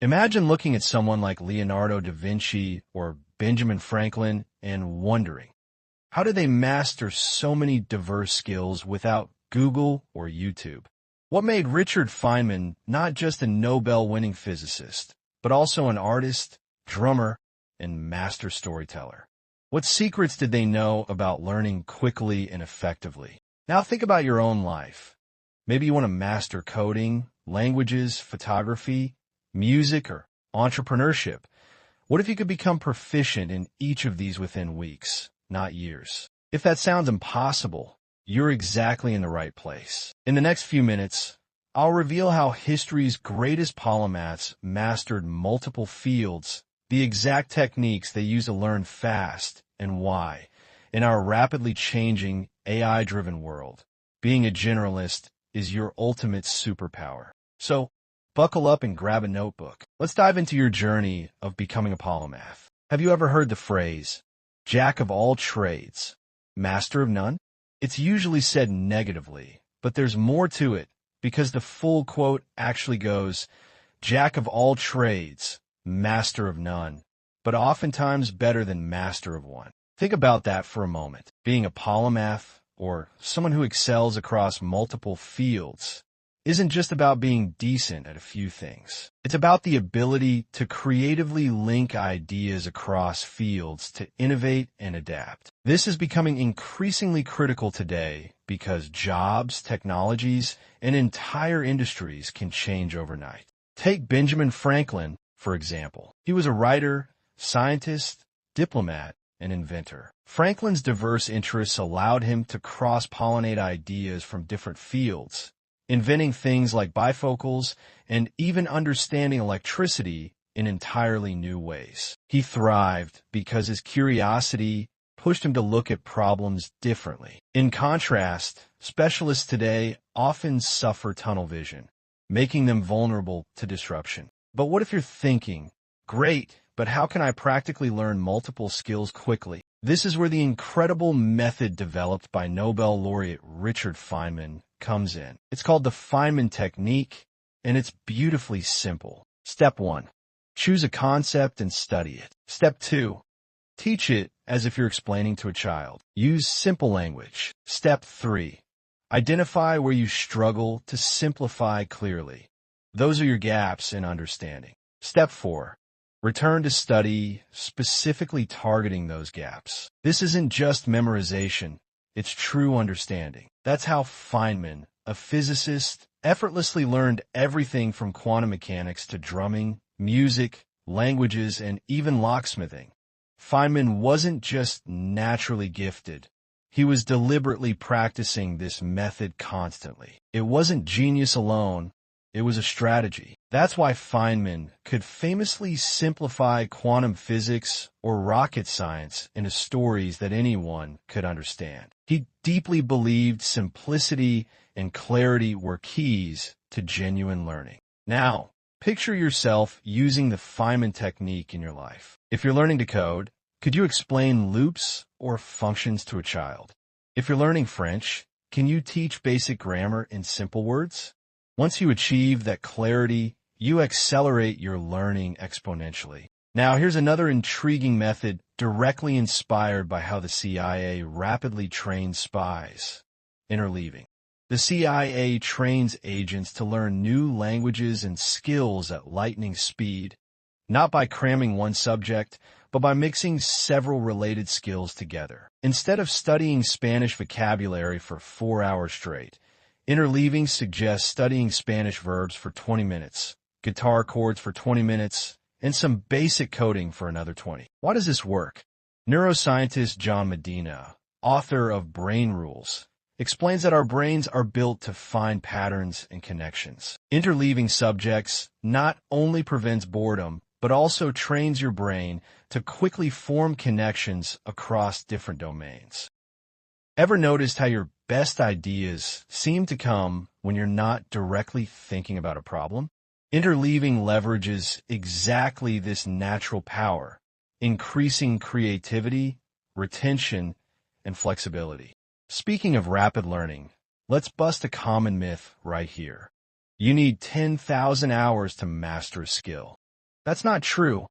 Imagine looking at someone like Leonardo da Vinci or Benjamin Franklin and wondering, how did they master so many diverse skills without Google or YouTube? What made Richard Feynman not just a Nobel-winning physicist, but also an artist, drummer, and master storyteller? What secrets did they know about learning quickly and effectively? Now think about your own life. Maybe you want to master coding, languages, photography, music, or entrepreneurship. What if you could become proficient in each of these within weeks, not years? If that sounds impossible, you're exactly in the right place. In the next few minutes, I'll reveal how history's greatest polymaths mastered multiple fields, the exact techniques they use to learn fast, and why. In our rapidly changing, AI-driven world, being a generalist is your ultimate superpower. So, buckle up and grab a notebook. Let's dive into your journey of becoming a polymath. Have you ever heard the phrase, jack of all trades, master of none? It's usually said negatively, but there's more to it, because the full quote actually goes, jack of all trades, master of none, but oftentimes better than master of one. Think about that for a moment. Being a polymath, or someone who excels across multiple fields, isn't just about being decent at a few things. It's about the ability to creatively link ideas across fields to innovate and adapt. This is becoming increasingly critical today because jobs, technologies, and entire industries can change overnight. Take Benjamin Franklin, for example. He was a writer, scientist, diplomat, and inventor. Franklin's diverse interests allowed him to cross-pollinate ideas from different fields, inventing things like bifocals and even understanding electricity in entirely new ways. He thrived because his curiosity pushed him to look at problems differently. In contrast, specialists today often suffer tunnel vision, making them vulnerable to disruption. But what if you're thinking, great, but how can I practically learn multiple skills quickly? This is where the incredible method developed by Nobel laureate Richard Feynman comes in. It's called the Feynman technique, and it's beautifully simple. Step 1. Choose a concept and study it. Step 2. Teach it as if you're explaining to a child. Use simple language. Step 3. Identify where you struggle to simplify clearly. Those are your gaps in understanding. Step 4. Return to study, specifically targeting those gaps. This isn't just memorization, it's true understanding. That's how Feynman, a physicist, effortlessly learned everything from quantum mechanics to drumming, music, languages, and even locksmithing. Feynman wasn't just naturally gifted. He was deliberately practicing this method constantly. It wasn't genius alone. It was a strategy. That's why Feynman could famously simplify quantum physics or rocket science into stories that anyone could understand. He deeply believed simplicity and clarity were keys to genuine learning. Now, picture yourself using the Feynman technique in your life. If you're learning to code, could you explain loops or functions to a child? If you're learning French, can you teach basic grammar in simple words? Once you achieve that clarity, you accelerate your learning exponentially. Now, here's another intriguing method directly inspired by how the CIA rapidly trains spies: interleaving. The CIA trains agents to learn new languages and skills at lightning speed, not by cramming one subject, but by mixing several related skills together. Instead of studying Spanish vocabulary for 4 hours straight, interleaving suggests studying Spanish verbs for 20 minutes, guitar chords for 20 minutes, and some basic coding for another 20. Why does this work? Neuroscientist John Medina, author of Brain Rules, explains that our brains are built to find patterns and connections. Interleaving subjects not only prevents boredom, but also trains your brain to quickly form connections across different domains. Ever noticed how your best ideas seem to come when you're not directly thinking about a problem? Interleaving leverages exactly this natural power, increasing creativity, retention, and flexibility. Speaking of rapid learning, let's bust a common myth right here. You need 10,000 hours to master a skill. That's not true,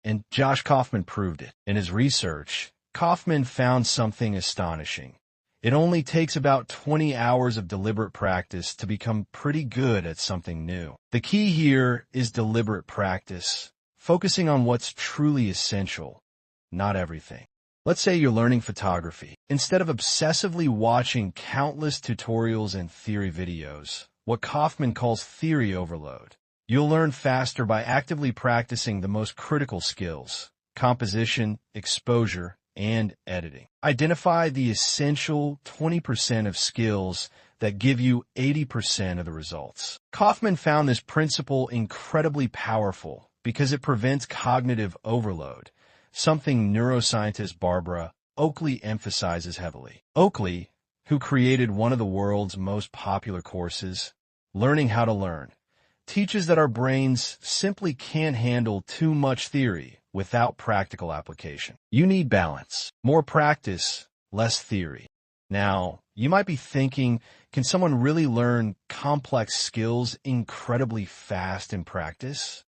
and Josh Kaufman proved it. In his research, Kaufman found something astonishing. It only takes about 20 hours of deliberate practice to become pretty good at something new. The key here is deliberate practice, focusing on what's truly essential, not everything. Let's say you're learning photography. Instead of obsessively watching countless tutorials and theory videos, what Kaufman calls theory overload, you'll learn faster by actively practicing the most critical skills: composition, exposure, and editing. Identify the essential 20% of skills that give you 80% of the results. Kaufman found this principle incredibly powerful because it prevents cognitive overload, something neuroscientist Barbara Oakley emphasizes heavily. Oakley, who created one of the world's most popular courses, Learning How to Learn, teaches that our brains simply can't handle too much theory without practical application. You need balance. More practice, less theory. Now, you might be thinking, can someone really learn complex skills incredibly fast in practice?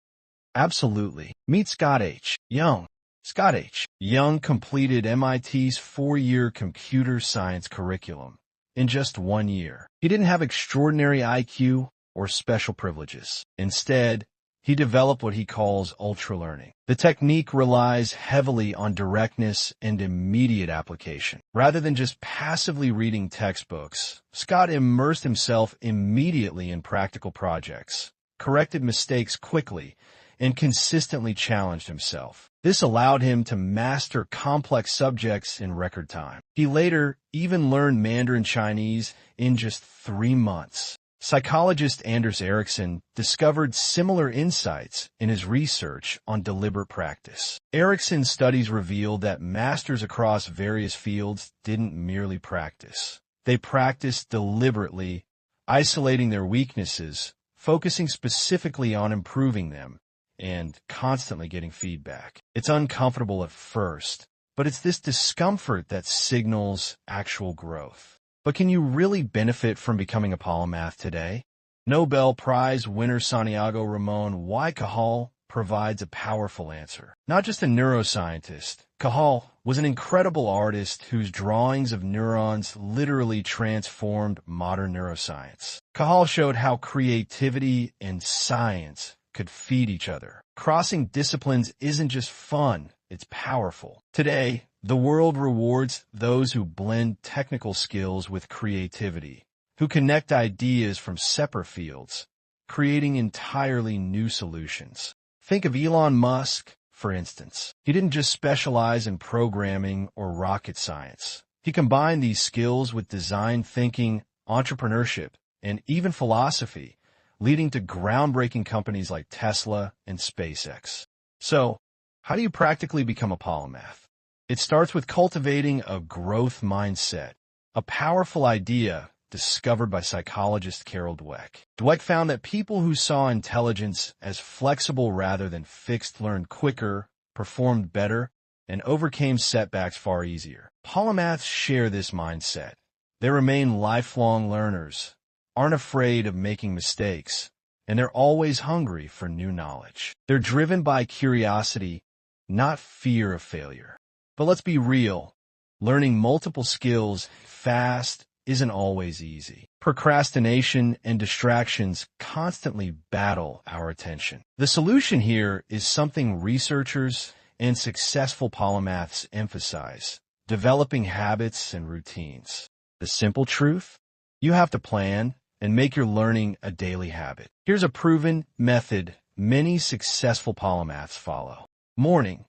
Absolutely. Meet Scott H. Young. Scott H. Young completed MIT's 4-year computer science curriculum in just 1 year. He didn't have extraordinary IQ or special privileges. Instead, he developed what he calls ultra-learning. The technique relies heavily on directness and immediate application. Rather than just passively reading textbooks, Scott immersed himself immediately in practical projects, corrected mistakes quickly, and consistently challenged himself. This allowed him to master complex subjects in record time. He later even learned Mandarin Chinese in just 3 months. Psychologist Anders Ericsson discovered similar insights in his research on deliberate practice. Ericsson's studies revealed that masters across various fields didn't merely practice. They practiced deliberately, isolating their weaknesses, focusing specifically on improving them, and constantly getting feedback. It's uncomfortable at first, but it's this discomfort that signals actual growth. But can you really benefit from becoming a polymath today? Nobel Prize winner Santiago Ramon Y. Cajal provides a powerful answer. Not just a neuroscientist, Cajal was an incredible artist whose drawings of neurons literally transformed modern neuroscience. Cajal showed how creativity and science could feed each other. Crossing disciplines isn't just fun, it's powerful. Today, the world rewards those who blend technical skills with creativity, who connect ideas from separate fields, creating entirely new solutions. Think of Elon Musk, for instance. He didn't just specialize in programming or rocket science. He combined these skills with design thinking, entrepreneurship, and even philosophy, leading to groundbreaking companies like Tesla and SpaceX. So, how do you practically become a polymath? It starts with cultivating a growth mindset, a powerful idea discovered by psychologist Carol Dweck. Dweck found that people who saw intelligence as flexible rather than fixed learned quicker, performed better, and overcame setbacks far easier. Polymaths share this mindset. They remain lifelong learners, aren't afraid of making mistakes, and they're always hungry for new knowledge. They're driven by curiosity, not fear of failure. But let's be real, learning multiple skills fast isn't always easy. Procrastination and distractions constantly battle our attention. The solution here is something researchers and successful polymaths emphasize: developing habits and routines. The simple truth? You have to plan and make your learning a daily habit. Here's a proven method many successful polymaths follow. Morning.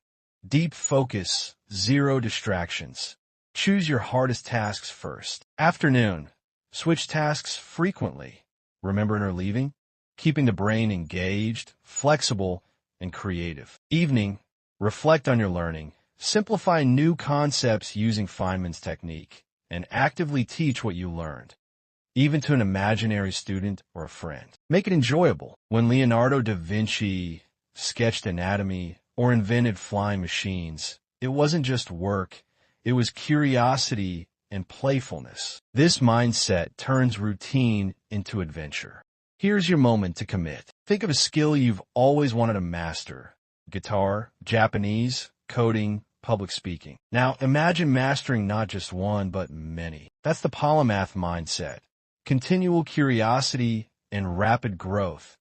Deep focus, 0 distractions. Choose your hardest tasks first. Afternoon. Switch tasks frequently, remembering or leaving, keeping the brain engaged, flexible, and creative. Evening. Reflect on your learning. Simplify new concepts using Feynman's technique, and actively teach what you learned, even to an imaginary student or a friend. Make it enjoyable. When Leonardo da Vinci sketched anatomy or invented flying machines, it wasn't just work, it was curiosity and playfulness. This mindset turns routine into adventure. Here's your moment to commit. Think of a skill you've always wanted to master, guitar, Japanese, coding, public speaking. Now, imagine mastering not just one, but many. That's the polymath mindset. Continual curiosity and rapid growth,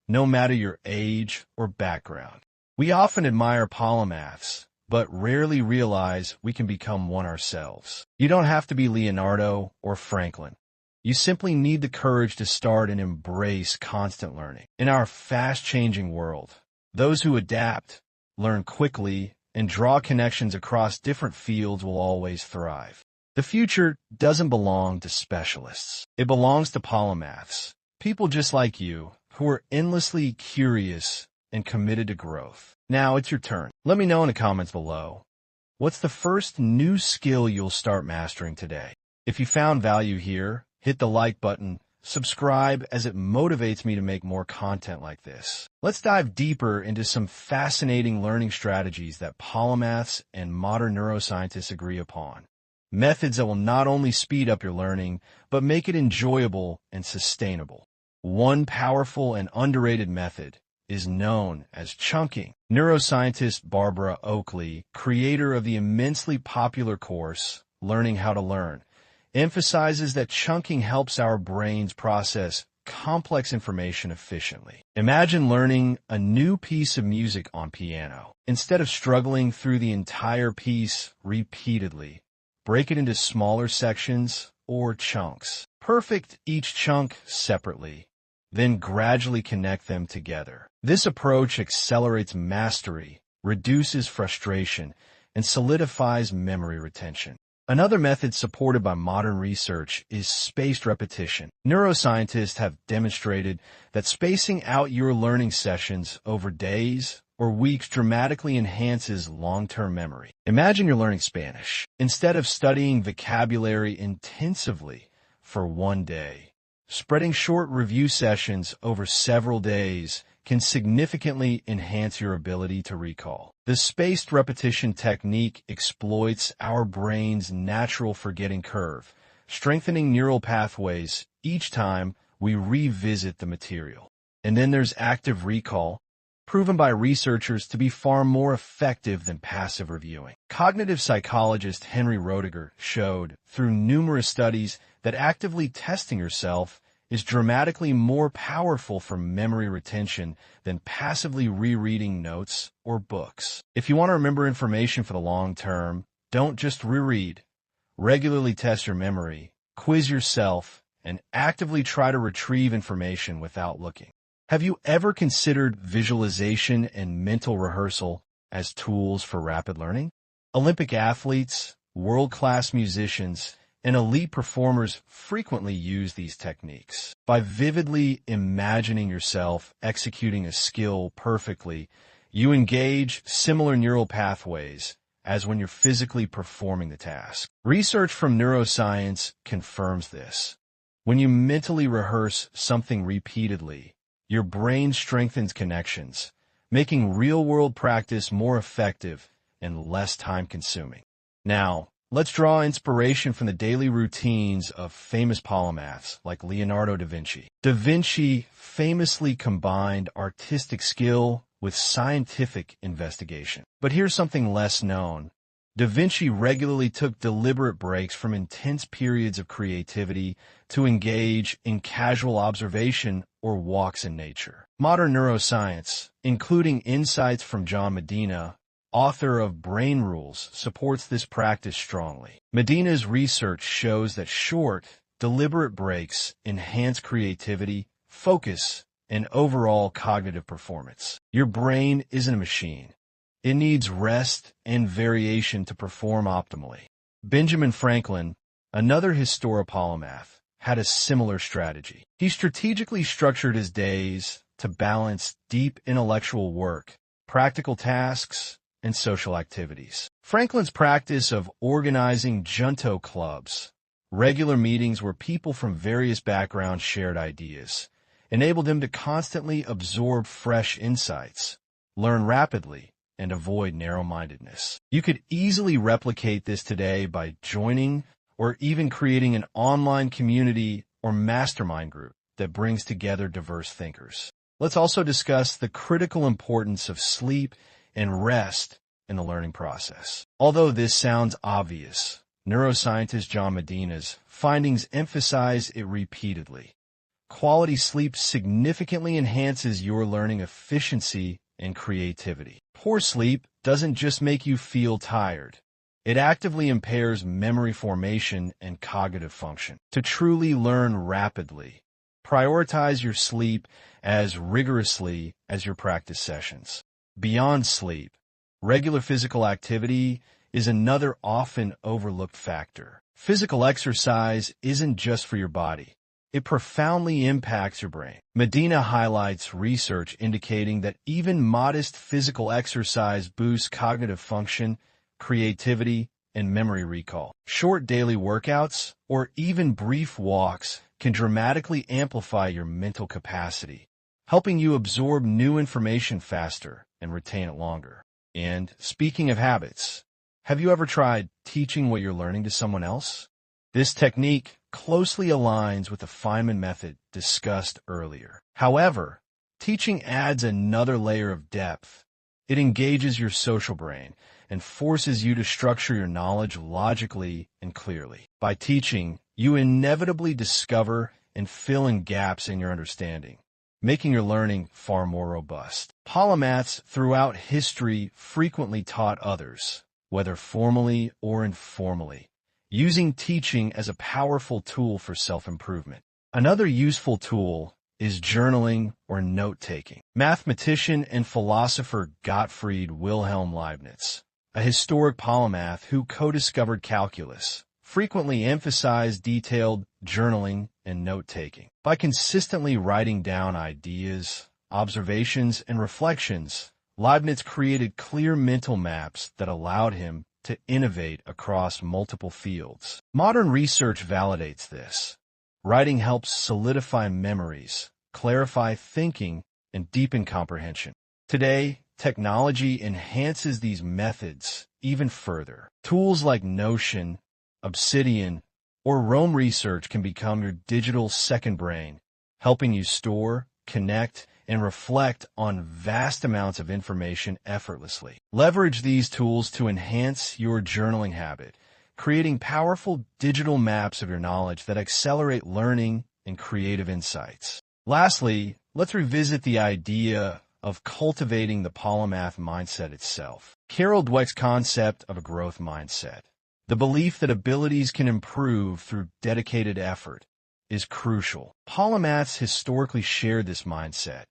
no matter your age or background. We often admire polymaths, but rarely realize we can become one ourselves. You don't have to be Leonardo or Franklin. You simply need the courage to start and embrace constant learning. In our fast-changing world, those who adapt, learn quickly, and draw connections across different fields will always thrive. The future doesn't belong to specialists. It belongs to polymaths, people just like you, who are endlessly curious and committed to growth. Now it's your turn. Let me know in the comments below. What's the first new skill you'll start mastering today? If you found value here, hit the like button, subscribe as it motivates me to make more content like this. Let's dive deeper into some fascinating learning strategies that polymaths and modern neuroscientists agree upon. Methods that will not only speed up your learning, but make it enjoyable and sustainable. One powerful and underrated method is known as chunking. Neuroscientist Barbara Oakley, creator of the immensely popular course, Learning How to Learn, emphasizes that chunking helps our brains process complex information efficiently. Imagine learning a new piece of music on piano. Instead of struggling through the entire piece repeatedly, break it into smaller sections or chunks. Perfect each chunk separately, then gradually connect them together. This approach accelerates mastery, reduces frustration, and solidifies memory retention. Another method supported by modern research is spaced repetition. Neuroscientists have demonstrated that spacing out your learning sessions over days or weeks dramatically enhances long-term memory. Imagine you're learning Spanish. Instead of studying vocabulary intensively for one day, spreading short review sessions over several days can significantly enhance your ability to recall. The spaced repetition technique exploits our brain's natural forgetting curve, strengthening neural pathways each time we revisit the material. And then there's active recall, proven by researchers to be far more effective than passive reviewing. Cognitive psychologist Henry Roediger showed through numerous studies that actively testing yourself is dramatically more powerful for memory retention than passively rereading notes or books. If you want to remember information for the long term, don't just reread. Regularly test your memory, quiz yourself, and actively try to retrieve information without looking. Have you ever considered visualization and mental rehearsal as tools for rapid learning? Olympic athletes, world-class musicians, and elite performers frequently use these techniques. By vividly imagining yourself executing a skill perfectly, you engage similar neural pathways as when you're physically performing the task. Research from neuroscience confirms this. When you mentally rehearse something repeatedly, your brain strengthens connections, making real-world practice more effective and less time-consuming. Now, let's draw inspiration from the daily routines of famous polymaths like Leonardo da Vinci. Da Vinci famously combined artistic skill with scientific investigation. But here's something less known. Da Vinci regularly took deliberate breaks from intense periods of creativity to engage in casual observation or walks in nature. Modern neuroscience, including insights from John Medina, author of Brain Rules, supports this practice strongly. Medina's research shows that short, deliberate breaks enhance creativity, focus, and overall cognitive performance. Your brain isn't a machine. It needs rest and variation to perform optimally. Benjamin Franklin, another polymath, had a similar strategy. He strategically structured his days to balance deep intellectual work, practical tasks, and social activities. Franklin's practice of organizing junto clubs, regular meetings where people from various backgrounds shared ideas, enabled him to constantly absorb fresh insights, learn rapidly, and avoid narrow-mindedness. You could easily replicate this today by joining or even creating an online community or mastermind group that brings together diverse thinkers. Let's also discuss the critical importance of sleep and rest in the learning process. Although this sounds obvious, neuroscientist John Medina's findings emphasize it repeatedly. Quality sleep significantly enhances your learning efficiency and creativity. Poor sleep doesn't just make you feel tired. It actively impairs memory formation and cognitive function. To truly learn rapidly, prioritize your sleep as rigorously as your practice sessions. Beyond sleep, regular physical activity is another often overlooked factor. Physical exercise isn't just for your body. It profoundly impacts your brain. Medina highlights research indicating that even modest physical exercise boosts cognitive function, creativity, and memory recall. Short daily workouts, or even brief walks, can dramatically amplify your mental capacity, helping you absorb new information faster and retain it longer. And speaking of habits, have you ever tried teaching what you're learning to someone else? This technique closely aligns with the Feynman method discussed earlier. However, teaching adds another layer of depth. It engages your social brain and forces you to structure your knowledge logically and clearly. By teaching, you inevitably discover and fill in gaps in your understanding, making your learning far more robust. Polymaths throughout history frequently taught others, whether formally or informally, using teaching as a powerful tool for self-improvement. Another useful tool is journaling or note-taking. Mathematician and philosopher Gottfried Wilhelm Leibniz, a historic polymath who co-discovered calculus, frequently emphasized detailed journaling and note-taking. By consistently writing down ideas, observations, and reflections, Leibniz created clear mental maps that allowed him to innovate across multiple fields. Modern research validates this. Writing helps solidify memories, clarify thinking, and deepen comprehension. Today, technology enhances these methods even further. Tools like Notion, Obsidian, or Roam Research can become your digital second brain, helping you store, connect, and reflect on vast amounts of information effortlessly. Leverage these tools to enhance your journaling habit, creating powerful digital maps of your knowledge that accelerate learning and creative insights. Lastly, let's revisit the idea of cultivating the polymath mindset itself. Carol Dweck's concept of a growth mindset, the belief that abilities can improve through dedicated effort, is crucial. Polymaths historically shared this mindset,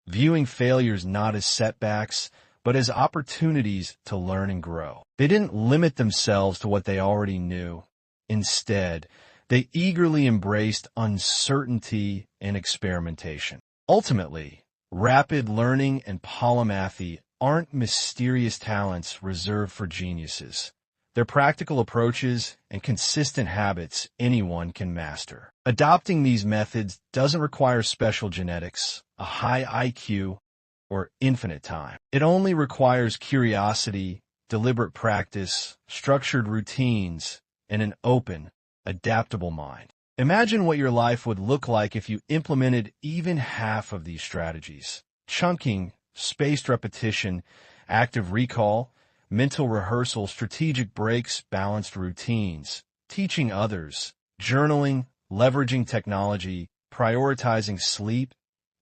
viewing failures not as setbacks, but as opportunities to learn and grow. They didn't limit themselves to what they already knew. Instead, they eagerly embraced uncertainty and experimentation. Ultimately, rapid learning and polymathy aren't mysterious talents reserved for geniuses. They're practical approaches and consistent habits anyone can master. Adopting these methods doesn't require special genetics, a high IQ, or infinite time. It only requires curiosity, deliberate practice, structured routines, and an open, adaptable mind. Imagine what your life would look like if you implemented even half of these strategies. Chunking, spaced repetition, active recall, mental rehearsal, strategic breaks, balanced routines, teaching others, journaling, leveraging technology, prioritizing sleep,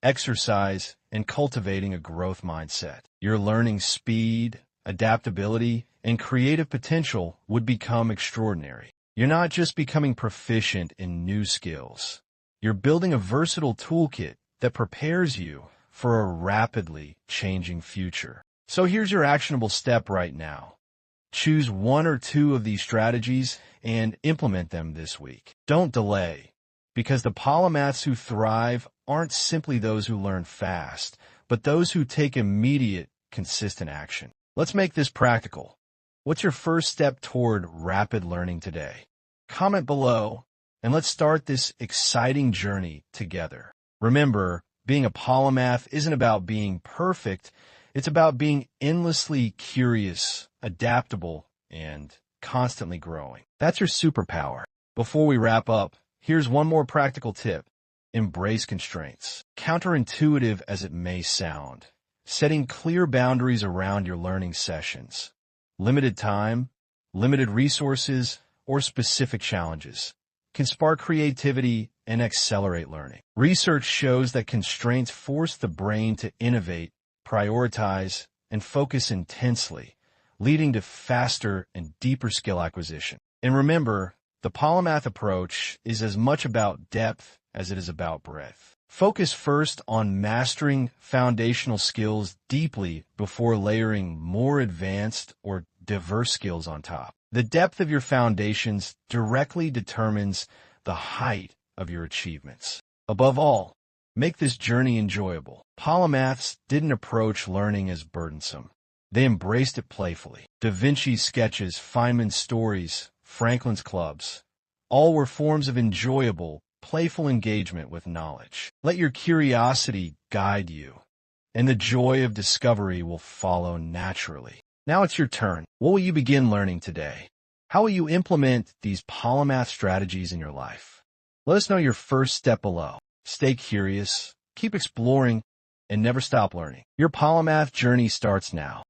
exercise, and cultivating a growth mindset. Your learning speed, adaptability, and creative potential would become extraordinary. You're not just becoming proficient in new skills. You're building a versatile toolkit that prepares you for a rapidly changing future. So here's your actionable step right now. Choose one or two of these strategies and implement them this week. Don't delay, because the polymaths who thrive aren't simply those who learn fast, but those who take immediate, consistent action. Let's make this practical. What's your first step toward rapid learning today? Comment below, and let's start this exciting journey together. Remember, being a polymath isn't about being perfect. It's about being endlessly curious, adaptable, and constantly growing. That's your superpower. Before we wrap up, here's one more practical tip. Embrace constraints. Counterintuitive as it may sound, Setting clear boundaries around your learning sessions. Limited time, limited resources, or specific challenges can spark creativity and accelerate learning. Research shows that constraints force the brain to innovate, prioritize, and focus intensely, leading to faster and deeper skill acquisition. And remember, the polymath approach is as much about depth as it is about breadth. Focus first on mastering foundational skills deeply before layering more advanced or diverse skills on top. The depth of your foundations directly determines the height of your achievements. Above all, make this journey enjoyable. Polymaths didn't approach learning as burdensome. They embraced it playfully. Da Vinci's sketches, Feynman's stories, Franklin's clubs, all were forms of enjoyable, playful engagement with knowledge. Let your curiosity guide you, and the joy of discovery will follow naturally. Now it's your turn. What will you begin learning today? How will you implement these polymath strategies in your life? Let us know your first step below. Stay curious, keep exploring, and never stop learning. Your polymath journey starts now.